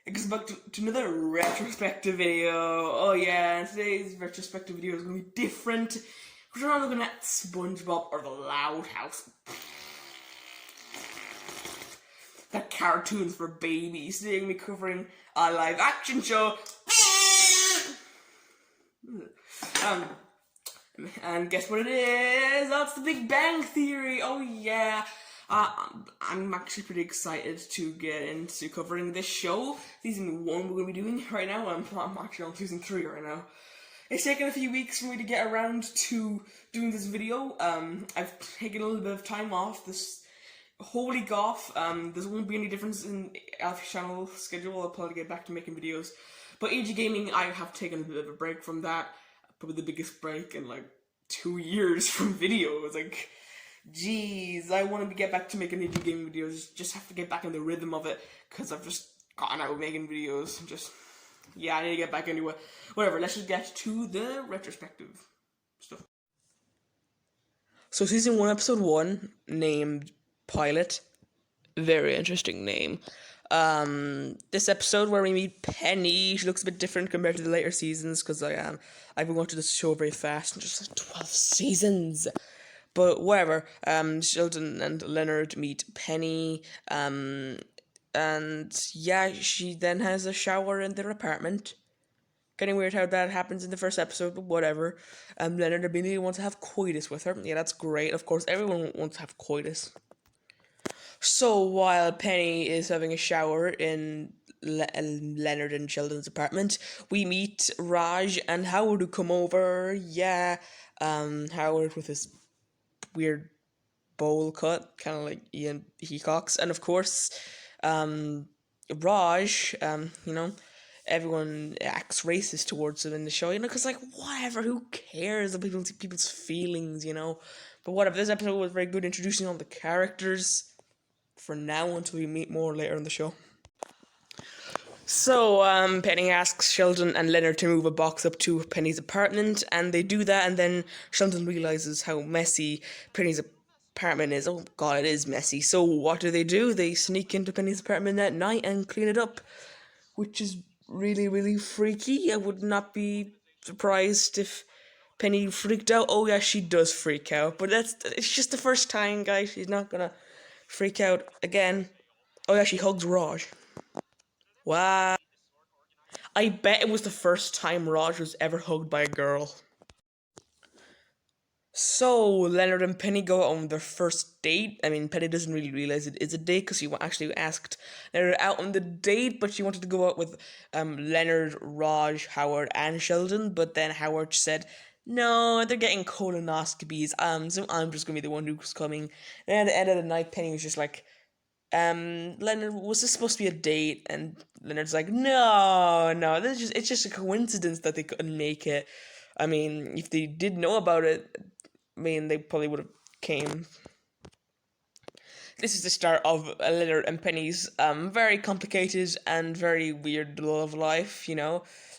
It goes back to another retrospective video. Oh yeah, today's retrospective video is going to be different. We're not looking at SpongeBob or the Loud House. The cartoons for babies. Today we're going to be covering a live action show. And guess what it is? That's The Big Bang Theory. Oh yeah. I'm actually pretty excited to get into covering this show. Season 1 we're going to be doing right now. I'm actually on season 3 right now. It's taken a few weeks for me to get around to doing this video. I've taken a little bit of time off this whole week off. There won't be any difference in Alfie's channel schedule. I'll probably get back to making videos. But AG Gaming, I have taken a bit of a break from that. Probably the biggest break in like 2 years from videos. Like, jeez, I want to get back to making AG Gaming videos. Just have to get back in the rhythm of it because I've just gotten out of making videos. Yeah, I need to get back into it. Whatever, let's just get to the retrospective stuff. So season 1, episode 1, named Pilot. Very interesting name. This episode where we meet Penny, she looks a bit different compared to the later seasons because I've been watching this show very fast and just like 12 seasons. But whatever, Sheldon and Leonard meet Penny, and yeah, she then has a shower in their apartment. Getting weird how that happens in the first episode, but whatever. Leonard immediately wants to have coitus with her. Yeah, that's great. Of course, everyone wants to have coitus. So while Penny is having a shower in Leonard and Sheldon's apartment, we meet Raj and Howard who come over. Yeah, Howard with his weird bowl cut, kind of like Ian Heacock's, and of course, Raj, everyone acts racist towards him in the show, because like whatever, who cares about people's feelings, But whatever. This episode was very good, introducing all the characters. For now, until we meet more later in the show. So, Penny asks Sheldon and Leonard to move a box up to Penny's apartment, and they do that, and then Sheldon realizes how messy Penny's apartment is. Oh god, it is messy. So what do? They sneak into Penny's apartment at night and clean it up, which is really, really freaky. I would not be surprised if Penny freaked out. Oh yeah, she does freak out, but it's just the first time, guys. She's not gonna freak out again. Oh yeah, she hugs Raj. Wow. I bet it was the first time Raj was ever hugged by a girl. So, Leonard and Penny go out on their first date. I mean, Penny doesn't really realize it is a date because she actually asked Leonard out on the date, but she wanted to go out with Leonard, Raj, Howard, and Sheldon. But then Howard said, no, they're getting colonoscopies, so I'm just gonna be the one who's coming. And at the end of the night, Penny was just like, Leonard, was this supposed to be a date? And Leonard's like, no, it's just a coincidence that they couldn't make it. I mean, if they did know about it, they probably would have came. This is the start of Leonard and Penny's very complicated and very weird love life,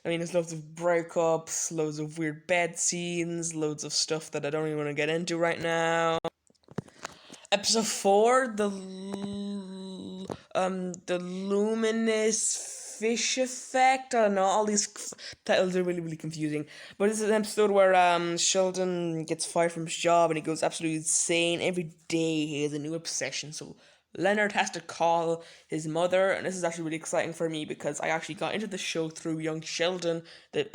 there's loads of breakups, loads of weird bed scenes, loads of stuff that I don't even want to get into right now. Episode 4, the luminous fish effect. I don't know, all these titles are really, really confusing. But this is an episode where Sheldon gets fired from his job and he goes absolutely insane. Every day he has a new obsession. So Leonard has to call his mother, and this is actually really exciting for me because I actually got into the show through young Sheldon, the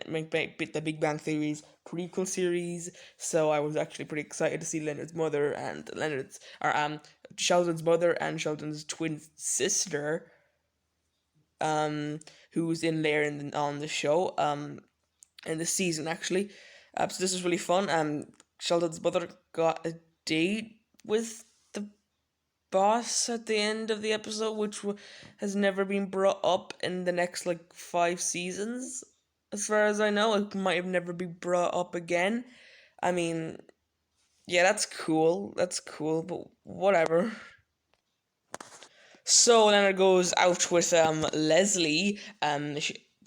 Big Bang Theory's prequel series. So I was actually pretty excited to see Leonard's mother and Sheldon's mother and Sheldon's twin sister, who's in there on the show, in the season actually. So this is really fun. Sheldon's mother got a date with the boss at the end of the episode, which has never been brought up in the next 5 seasons. As far as I know, it might have never been brought up again. I mean, yeah, that's cool, but whatever. So Leonard goes out with Leslie,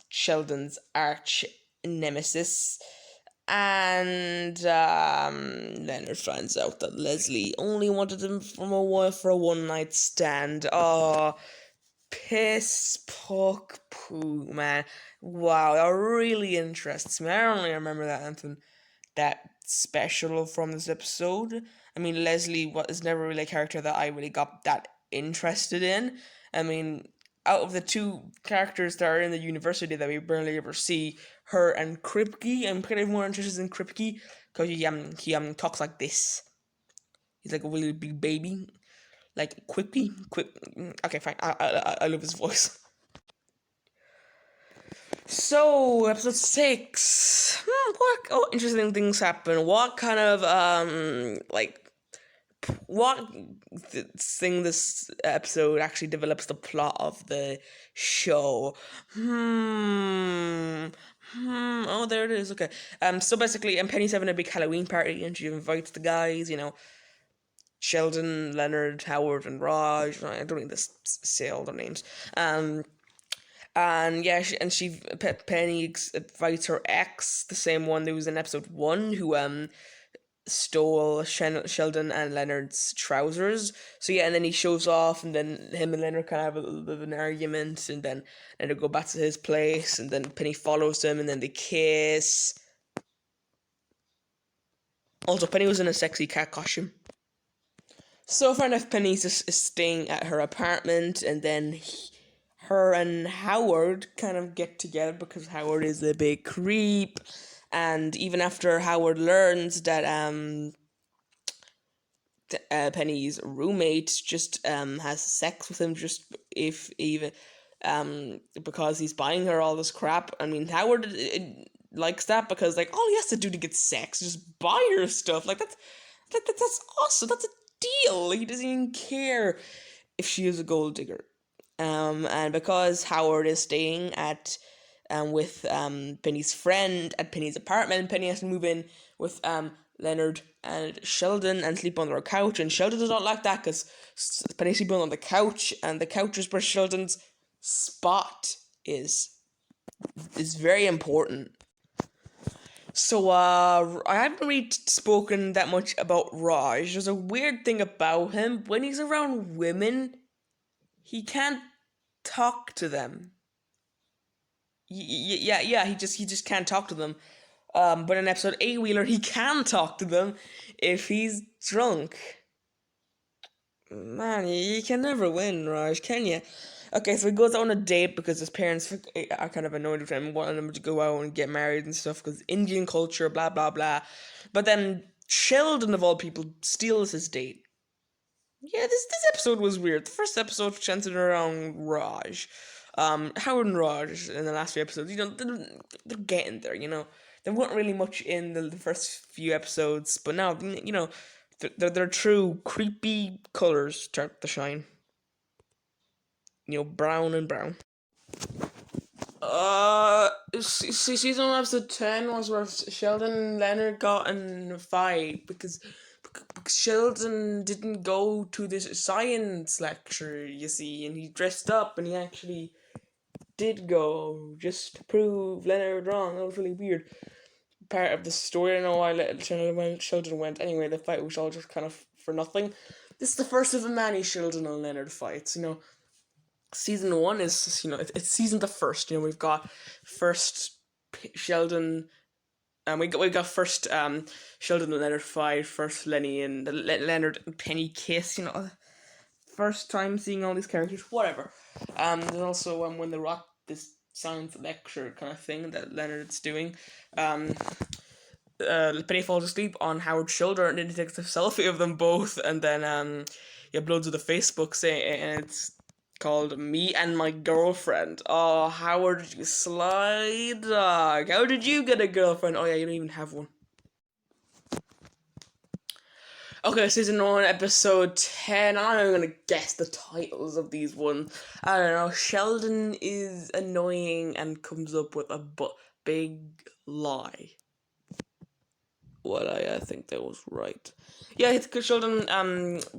Sheldon's arch nemesis, and Leonard finds out that Leslie only wanted him for a one night stand. Oh, Piss puck poo, man. Wow, that really interests me. I don't really remember that anything that special from this episode. I mean, Leslie was never really a character that I really got that interested in. I mean, out of the two characters that are in the university that we barely ever see, her and Kripke, I'm kind of more interested in Kripke because he talks like this. He's like a really big baby, like Quippy, Quip. Okay, fine. I love his voice. So, episode 6. What interesting things happen? What kind of what thing this episode actually develops the plot of the show? Oh, there it is. Okay. So basically, Penny's having a big Halloween party, and she invites the guys. Sheldon, Leonard, Howard, and Raj. I don't need to say all their names. And yeah, Penny invites her ex, the same one that was in episode 1, who stole Sheldon and Leonard's trousers. So yeah, and then he shows off, and then him and Leonard kind of have a little bit of an argument, and then they go back to his place, and then Penny follows him, and then they kiss. Also, Penny was in a sexy cat costume. So far enough, Penny is staying at her apartment, and then her and Howard kind of get together because Howard is a big creep. And even after Howard learns that Penny's roommate just has sex with him just if even because he's buying her all this crap. I mean, Howard likes that because like all he has to do to get sex is just buy her stuff. Like that's awesome. That's a deal. He doesn't even care if she is a gold digger. And because Howard is staying at with Penny's friend at Penny's apartment, Penny has to move in with Leonard and Sheldon and sleep on their couch. And Sheldon does not like that because Penny's sleeping on the couch, and the couch is where Sheldon's spot is. Is very important. So, I haven't really spoken that much about Raj. There's a weird thing about him. When he's around women, he can't talk to them. Yeah, he just can't talk to them. But in episode 8 Wheeler, he can talk to them if he's drunk. Man, you can never win, Raj, can you? Okay, so he goes on a date because his parents are kind of annoyed with him, wanting him to go out and get married and stuff because Indian culture, blah blah blah. But then Sheldon, of all people, steals his date. Yeah, this episode was weird. The first episode centered around Raj. Howard and Raj in the last few episodes, they're getting there, There weren't really much in the first few episodes, but now, their true creepy colors start to shine. Brown and brown. Season 1, episode 10 was where Sheldon and Leonard got in a fight because Sheldon didn't go to this science lecture, you see, and he dressed up and he actually did go just to prove Leonard wrong. That was really weird. Part of the story. I don't know why Sheldon went. Anyway, the fight was all just kind of for nothing. This is the first of the many Sheldon and Leonard fights. Season 1 is it's season the first. We've got first Sheldon. We got first Sheldon and Leonard fight. First Lenny and Leonard and Penny kiss. First time seeing all these characters. Whatever. There's also when they rock this science lecture kind of thing that Leonard's doing. Penny falls asleep on Howard's shoulder, and then he takes a selfie of them both, and then he uploads to the Facebook saying, and it's called "Me and My Girlfriend." Oh, Howard, you sly dog! How did you get a girlfriend? Oh yeah, you don't even have one. Okay, season 1, episode 10. I'm not even gonna guess the titles of these ones. I don't know. Sheldon is annoying and comes up with a big lie. Well, I think that was right. Yeah, it's because Sheldon.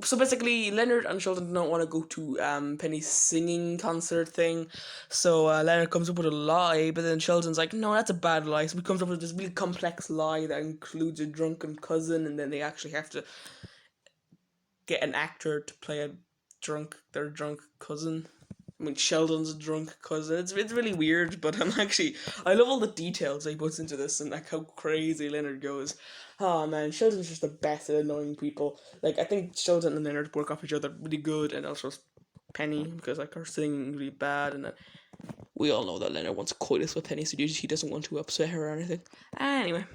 So basically, Leonard and Sheldon don't want to go to Penny's singing concert thing. So Leonard comes up with a lie, but then Sheldon's like, "No, that's a bad lie." So he comes up with this really complex lie that includes a drunken cousin, and then they actually have to get an actor to play their drunk cousin. I mean, Sheldon's a drunk cousin. It's really weird, but I love all the details he puts into this and like how crazy Leonard goes. Oh man, Sheldon's just the best at annoying people. Like I think Sheldon and Leonard work off each other really good, and also Penny because like her singing really bad, and we all know that Leonard wants coitus with Penny, so he doesn't want to upset her or anything. Anyway.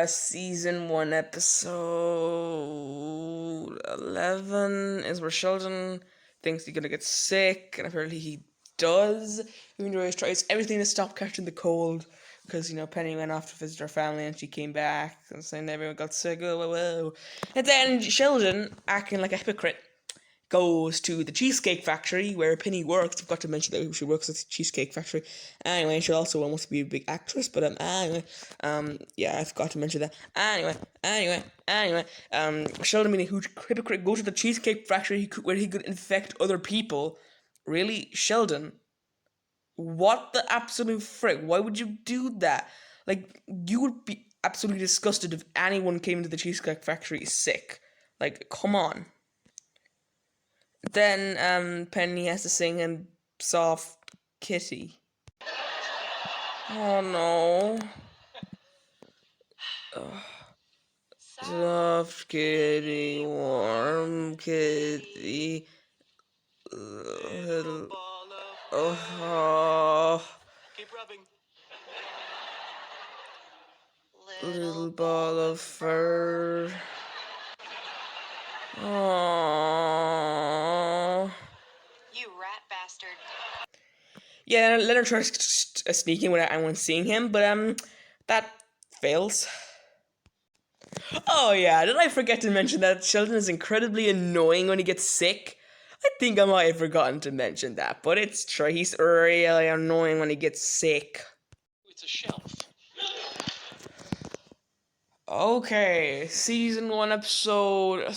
Season 1, episode 11 is where Sheldon thinks he's gonna get sick, and apparently he does. Even though he tries everything to stop catching the cold, because Penny went off to visit her family and she came back and saying everyone got sick. Oh, whoa, whoa. And then Sheldon, acting like a hypocrite, goes to the Cheesecake Factory where Penny works. I forgot to mention that she works at the Cheesecake Factory. Anyway, she also wants to be a big actress, but yeah, I forgot to mention that. Anyway, Sheldon being a huge hypocrite goes to the Cheesecake Factory where he could infect other people. Really, Sheldon? What the absolute frick? Why would you do that? Like, you would be absolutely disgusted if anyone came to the Cheesecake Factory sick. Like, come on. Then Penny has to sing and soft kitty. Oh no. Soft kitty, warm kitty. Little, oh, Keep rubbing. Little ball of fur. Oh. You rat bastard. Yeah, Leonard tries sneaking without anyone seeing him, but that fails. Oh yeah, did I forget to mention that Sheldon is incredibly annoying when he gets sick? I think I might have forgotten to mention that, but it's true, he's really annoying when he gets sick. It's a shelf. Okay, season 1, episode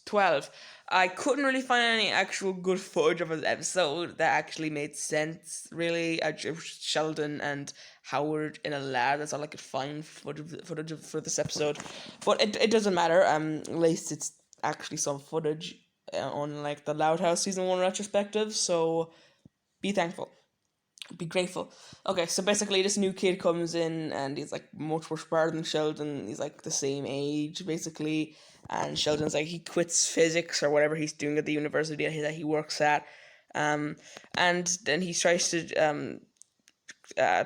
12. I couldn't really find any actual good footage of this episode that actually made sense, really. Sheldon and Howard in a lab, that's all I could find footage for this episode. But it doesn't matter, at least it's actually some footage on like the Loud House season 1 retrospective, so be thankful. Be grateful. Okay, so basically this new kid comes in and he's like much more smarter than Sheldon. He's like the same age basically, and Sheldon's like he quits physics or whatever he's doing at the university that he works at, and then he tries to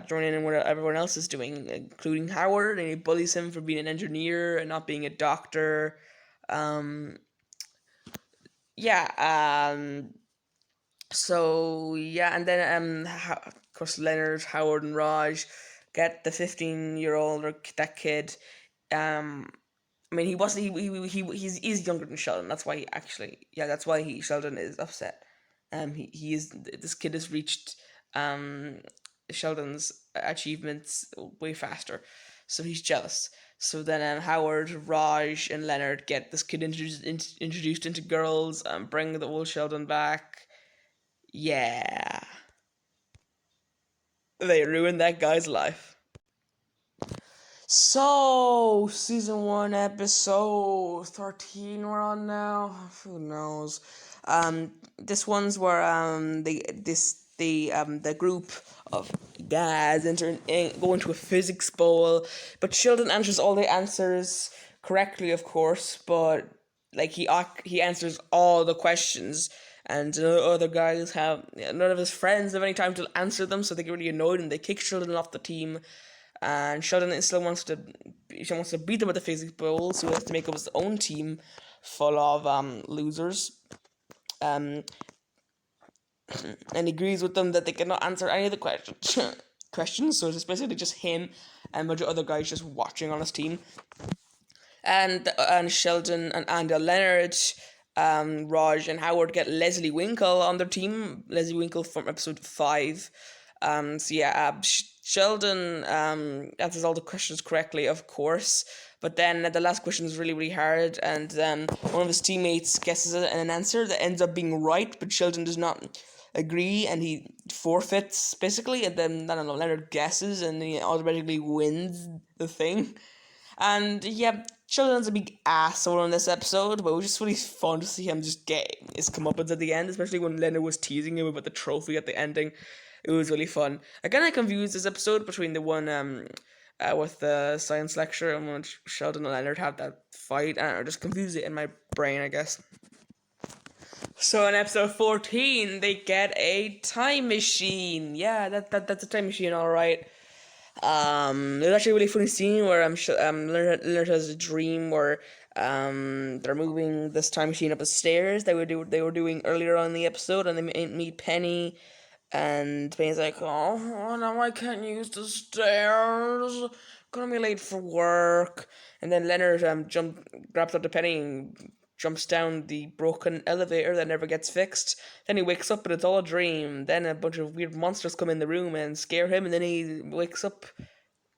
join in what everyone else is doing, including Howard, and he bullies him for being an engineer and not being a doctor. Yeah. So yeah, and then of course Leonard, Howard, and Raj get the 15-year-old or that kid. I mean, he wasn't. He's younger than Sheldon. That's why that's why Sheldon is upset. He is this kid has reached Sheldon's achievements way faster, so he's jealous. So then Howard, Raj, and Leonard get this kid introduced into girls and bring the old Sheldon back. Yeah. They ruined that guy's life. So, season 1, episode 13 we're on now. Who knows? This one's where the group of guys go into a physics bowl, but Sheldon answers all the answers correctly, of course, but like he answers all the questions, and other guys have none of his friends have any time to answer them, so they get really annoyed and they kick Sheldon off the team. And Sheldon still wants to beat them at the physics bowl, so he has to make up his own team full of losers. And he agrees with them that they cannot answer any of the questions. So it's basically just him and a bunch of other guys just watching on his team. And Sheldon and Leonard, Raj and Howard get Leslie Winkle on their team. Leslie Winkle from episode 5. So yeah, Sheldon answers all the questions correctly, of course. But then the last question is really, really hard, and one of his teammates guesses an answer that ends up being right, but Sheldon does not agree, and he forfeits, basically, and then, I don't know, Leonard guesses, and he automatically wins the thing. And yeah, Sheldon's a big asshole in this episode, but it was just really fun to see him just get his comeuppance at the end, especially when Leonard was teasing him about the trophy at the ending. It was really fun. I kind of confused this episode between the one with the science lecture and when Sheldon and Leonard had that fight. I don't know, just confused it in my brain, I guess. So in episode 14, they get a time machine. Yeah, that's a time machine, all right. There's actually a really funny scene where Leonard has a dream where they're moving this time machine up the stairs they were doing earlier on in the episode, and they meet Penny, and Penny's like, oh no, I can't use the stairs. Gonna be late for work. And then Leonard grabs up the Penny and jumps down the broken elevator that never gets fixed. Then he wakes up and it's all a dream. Then a bunch of weird monsters come in the room and scare him, and then he wakes up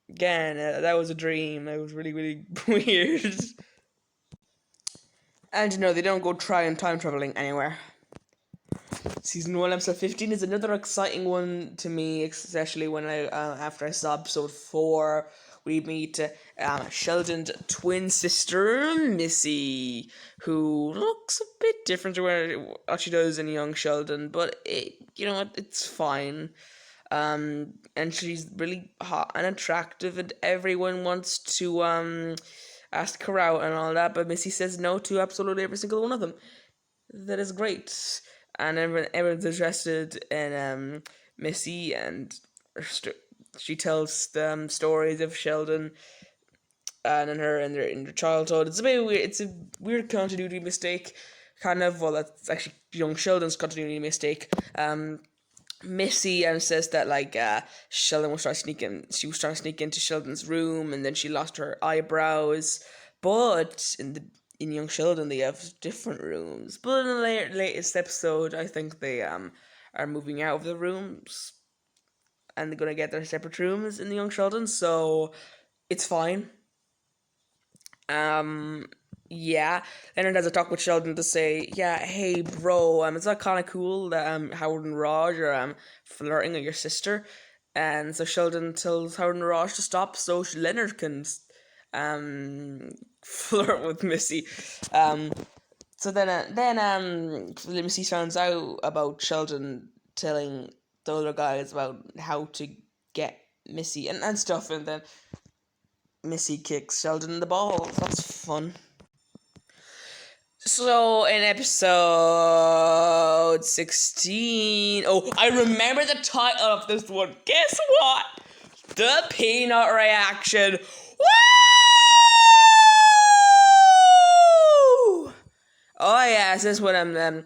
again. That was a dream. That was really, really weird. And they don't go trying time traveling anywhere. Season 1, episode 15 is another exciting one to me, especially when after I saw episode 4, we meet Sheldon's twin sister, Missy, who looks a bit different to what she does in young Sheldon, but it's fine. And she's really hot and attractive, and everyone wants to ask her out and all that, but Missy says no to absolutely every single one of them. That is great, and everyone's interested in Missy, and she tells them stories of Sheldon and in their childhood. It's a bit weird. It's a weird continuity mistake, kind of. Well, that's actually young Sheldon's continuity mistake. Missy says that Sheldon was trying to sneak in. She was trying to sneak into Sheldon's room, and then she lost her eyebrows. But in young Sheldon, they have different rooms. But in the latest episode, I think they are moving out of the rooms, and they're gonna get their separate rooms in the young Sheldon. So it's fine. Yeah. Leonard has a talk with Sheldon to say, yeah, hey, bro, it's not kind of cool that Howard and Raj are flirting with your sister, and so Sheldon tells Howard and Raj to stop so Leonard can flirt with Missy. So then Missy finds out about Sheldon telling the other guys about how to get Missy and stuff, and then Missy kicks Sheldon in the balls. That's fun. So in episode 16, oh, I remember the title of this one. Guess what? The peanut reaction. Woo! Oh yeah, this is when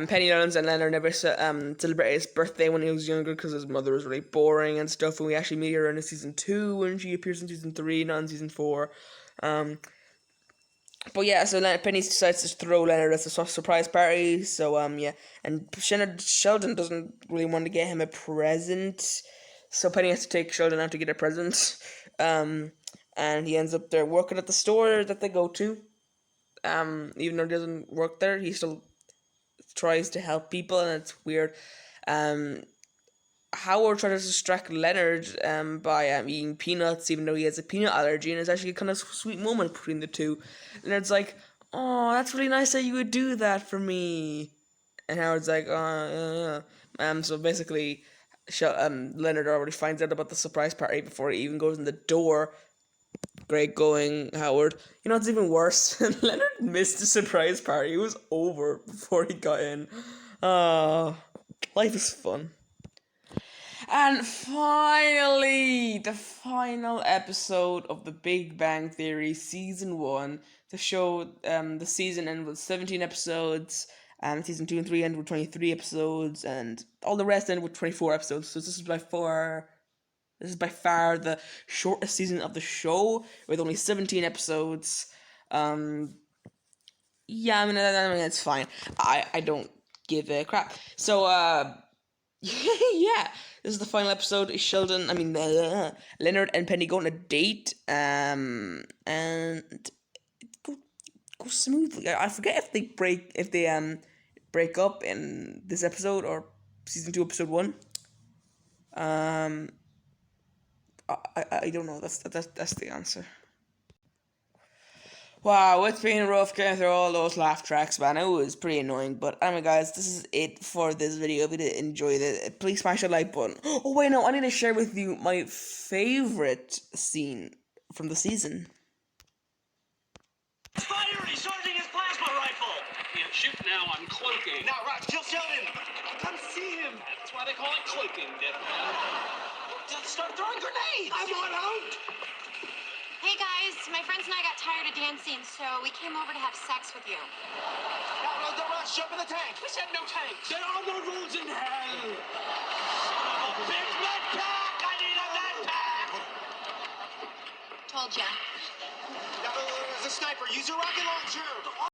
Penny Jones and Leonard never celebrated his birthday when he was younger because his mother was really boring and stuff. And we actually meet her in season 2 when she appears in season 3, not in season 4. But yeah, so Penny decides to throw Leonard as a surprise party. So yeah, and Sheldon doesn't really want to get him a present, so Penny has to take Sheldon out to get a present. And he ends up there working at the store that they go to. Even though he doesn't work there, he still tries to help people, and it's weird. Howard tries to distract Leonard by eating peanuts, even though he has a peanut allergy, and it's actually a kind of sweet moment between the two. Leonard's like, "Oh, that's really nice that you would do that for me," and Howard's like, "Oh, yeah." So basically, Leonard already finds out about the surprise party before he even goes in the door. Great going, Howard. You know what's even worse? Leonard missed the surprise party. It was over before he got in. Life is fun. And finally, the final episode of The Big Bang Theory season 1. The show, the season ended with 17 episodes, and season 2 and 3 ended with 23 episodes, and all the rest ended with 24 episodes. So this is by far the shortest season of the show, with only 17 episodes. Yeah, I mean it's fine. I don't give a crap. So yeah, this is the final episode. Leonard and Penny go on a date, and go smoothly. I forget if they break up in this episode or season 2, episode 1. I don't know. That's the answer. Wow, it's been rough getting through all those laugh tracks, man. It was pretty annoying. But anyway, guys, this is it for this video. If you did enjoy it, please smash the like button. Oh, wait, no, I need to share with you my favorite scene from the season. Fire! He's charging his plasma rifle! Can't shoot now, I'm cloaking. Now, Rock, kill Sheldon! Come see him! That's why they call it cloaking, Deathman. Just start throwing grenades! I'm on out! Hey guys, my friends and I got tired of dancing, so we came over to have sex with you. Now, the Rock, jump in the tank! We said no tanks. There are no rules in hell! Son of a bitch, med pack! I need a med pack! Told ya. Now, there's a sniper. Use your rocket launcher!